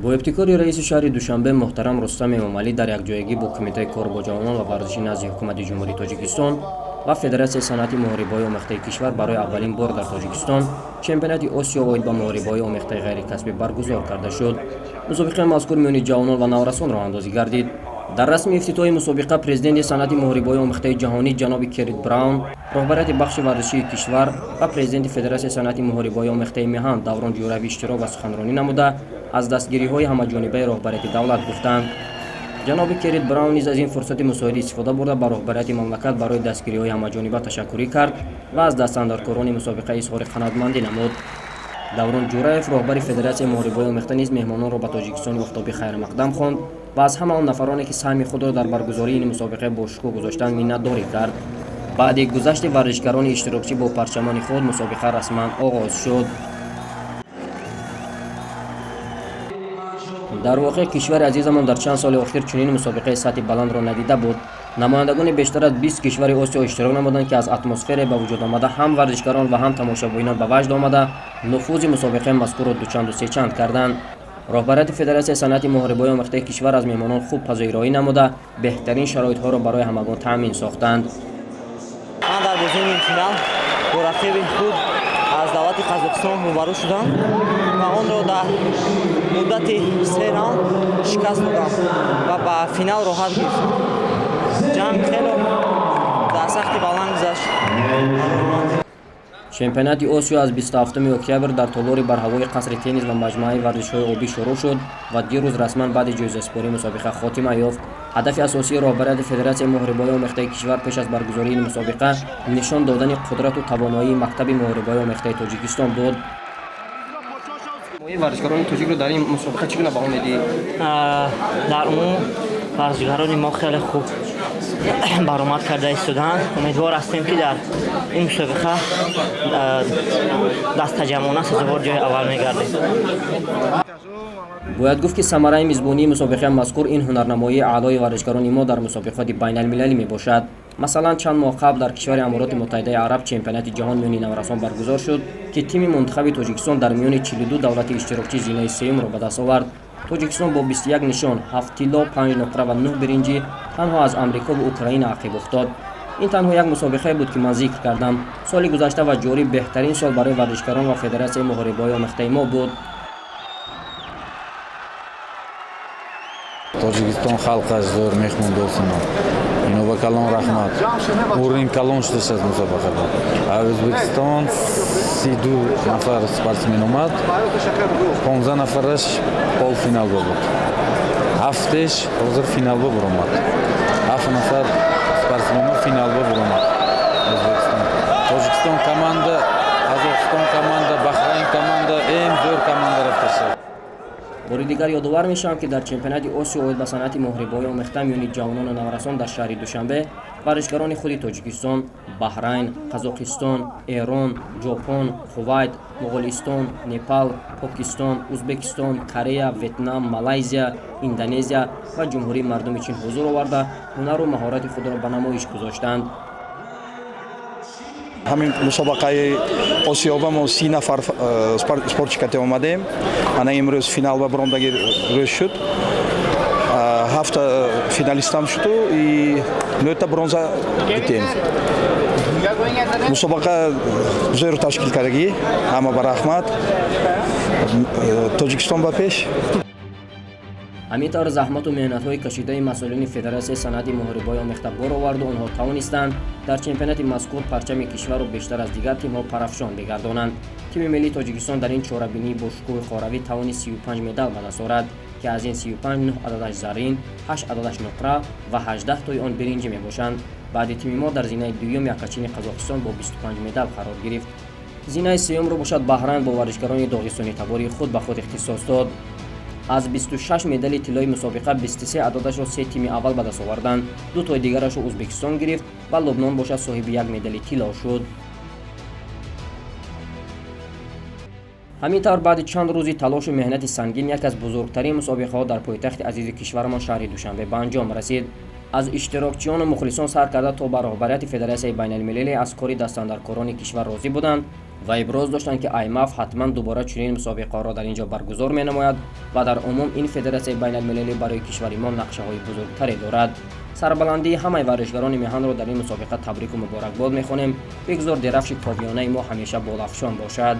با ابتکار رئیس شهر دوشنبه محترم رستم امامعلی در یکجایگی با کمیته کار با جوانان و ورزشی نزد حکومت جمهوری تاجیکستان و فدراسیون صنعت محاربه‌های آمیخته کشور برای اولین بار در تاجیکستان چمپیونات آسیا واحد با محاربه‌های آمیخته غیر کسبی برگزار کرده شد. مسابقه مذکور میان جوانان و نورسان راه اندازی گردید. در رسم افتتاحی مسابقه پرزیدنت صنعت محاربه‌های آمیخته جهانی جناب کریت براون، رهبریت بخش ورزشی کشور و پرزیدنت فدراسیون صنعت محاربه‌های آمیخته میهن دوران جوروی اشتراک و سخنرانی نموده از دستگیری‌های همه‌جانبه رهبریت دولت گفتند. جناب کریت براون نیز از این فرصت مساعده استفاده برده بر رهبریت مملکت برای دستگیری‌های همه‌جانبه تشکری کرد و از دستاندرکاران مسابقه اظهار قناعتمندی نمود. دوران جوراєв رهبر فدراسیون محاربه‌های آمیخته نیز مهمانان را به تاجیکستان آفتابی خیر مقدم خواند و از همه آن نفرانی که سهم خود را در برگزاری این مسابقه با شکوه گذاشتند منتداری کرد. بعد گذشت ورزشکاران اشتراکچی با پرچمان خود مسابقه رسما آغاز شد. در واقع کشور عزیزمان در چند سال اخیر چنین مسابقه سطح بلند را ندیده بود. نمایندگان بیشتر از 20 کشور آسیا اشتراک نمودند که از اتمسفر به وجود آمده هم ورزشکاران و هم تماشاگویان به وجد آمده نفوذ مسابقه مذکور را دوچند و سه چند کردند. رهبریت فدراسیون صنعت محاربه‌های آمیخته کشور از مهمانان خوب پذیرایی نموده بهترین شرایط ها را برای همگان تامین ساختند. من در بازی فینال با رقیب خود از دولت قزاقستان روبرو شدم و آن را در مدت 3 راوند شکست دادم و به فینال راحت گرفتم. جنگ خیلی در سختی بلند گذشت. چمپیونات آسیا از 27 اکتبر در تالار بر هوای قصر تنیس و مجمع ورزش‌های آبی شروع شد و دیروز رسما بعد جایزه‌سپاری مسابقه خاتمه یافت. هدف اساسی رهبریت فدراسیون محاربه‌های آمیخته کشور پیش از برگزاری این مسابقه نشان دادن قدرت و توانایی مکتب محاربه‌های آمیخته تاجیکستان بود. ورزشکاران تاجیک رو در این مسابقه چگونه بها می‌دید؟ در عموم ورزشکاران ما خیلی خوب برآمد کرده ایستادند. امیدوار هستیم که در این مسابقه دست جمعانه سزاوار جای اول می‌گردیم. باید گفت که ثمره میزبانی مسابقه مذکور این هنرنمایی اعلای ورزشکاران ما در مسابقات بین المللی می باشد. مثلا چند ماه قبل در کشور امارات متحده عرب چمپیونات جهان میان نورسان برگزار شد که تیم منتخب تاجیکستان در میان 42 دولت اشتراکی زینه سوم را به دست آورد. تاجیکستان با 21 نشان، 7 طلا، 5 نقره و 9 برنجی تنها از آمریکا و اوکراین عقب افتاد. این تنها یک مسابقه بود که من ذکر کردم. سال گذشته و جاری بهترین سال برای ورزشکاران و فدراسیون محاربه‌های آمیخته ما بود. Tojikiston xalqi zo'r mehmon bo'lsin. Inova kalon rahmat. O'rin kalon ishlash musobaqada. O'zbekiston 32 nafar sportsmen omad. 15 nafarish polfinal bo'ldi. 7 hozir finalga bormoqda. 7 nafar sportsmen finalga bormoqda. O'zbekiston. Tojikiston komanda, Qozog'iston komanda, Bahrayn komanda eng zo'r komandalar tashkil. بار دیگر یادآور میشم که در چمپیونات آسیا واحد به صنعت محاربه‌های آمیخته میان جوانان و نورسان در شهر دوشنبه ورزشکاران خود تاجیکستان، بحرین، قزاقستان، ایران، ژاپن، کویت، مغولستان، نپال، پاکستان، ازبکستان، کره، ویتنام، مالایزیا، اندونزیا و جمهوری مردم چین حضور آورده هنر و مهارت خود را به نمایش گذاشتند. همین مسابقه آسیا و ما 30 نفر سپورتچی کته آمدیم. انا امروز فینال و برندگی روز شد. 7 فینالیست هم شد و 9 تا برنز گرفتیم. مسابقه زور تشکیل کردگی. همه بر رحمت. تاجیکستان با پیش. همینطور زحمت و مهنت‌های کشیده مسئولین فدراسیون صنعت محاربه‌های آمیخته بار آورد و آنها توانستند در چمپیونات مذکور پرچم کشور را بیشتر از دیگر تیم‌ها پرافشان بگردانند. تیم ملی تاجیکستان در این چهاربینی با شکوه خوراوی توانست 35 مدال به دست آورد که از این 35 9 عددش زرین، 8 عددش نقره و 18 تای آن برنج میباشند. بعد تیم ما در زینه دوم یکاچین قزاقستان با 25 مدال قرار گرفت. زینه سوم را باشد بحرین با ورزشکاران داغستانی تباری خود به خود اختصاص داد. از 26 مدال طلای مسابقه 23 عددش را 3 تیم اول به دست آوردند. 2 تای دیگرش را ازبکستان گرفت و لبنان باشد صاحب یک مدال طلا شد. همینطور بعد چند روزی تلاش و مهنت سنگین یک از بزرگترین مسابقه ها در پایتخت عزیز کشورمان شهر دوشنبه به انجام رسید. از اشتراکچیان و مخلصان سر کرده تا بر رهبریت فدراسیون بین المللی از کاری دستاندرکاران کشور راضی بودند و ابراز داشتند که IMF حتما دوباره چنین مسابقه را در اینجا برگزار می‌نماید و در عموم این فدراسیون بین المللی برای کشور ما نقشه‌های بزرگتری دارد. سربلندی همه ورزشکاران میهن را در این مسابقه تبریک و مبارکباد می‌خوانیم. بگذار درفش کاویانه ما همیشه بالافشان باشد.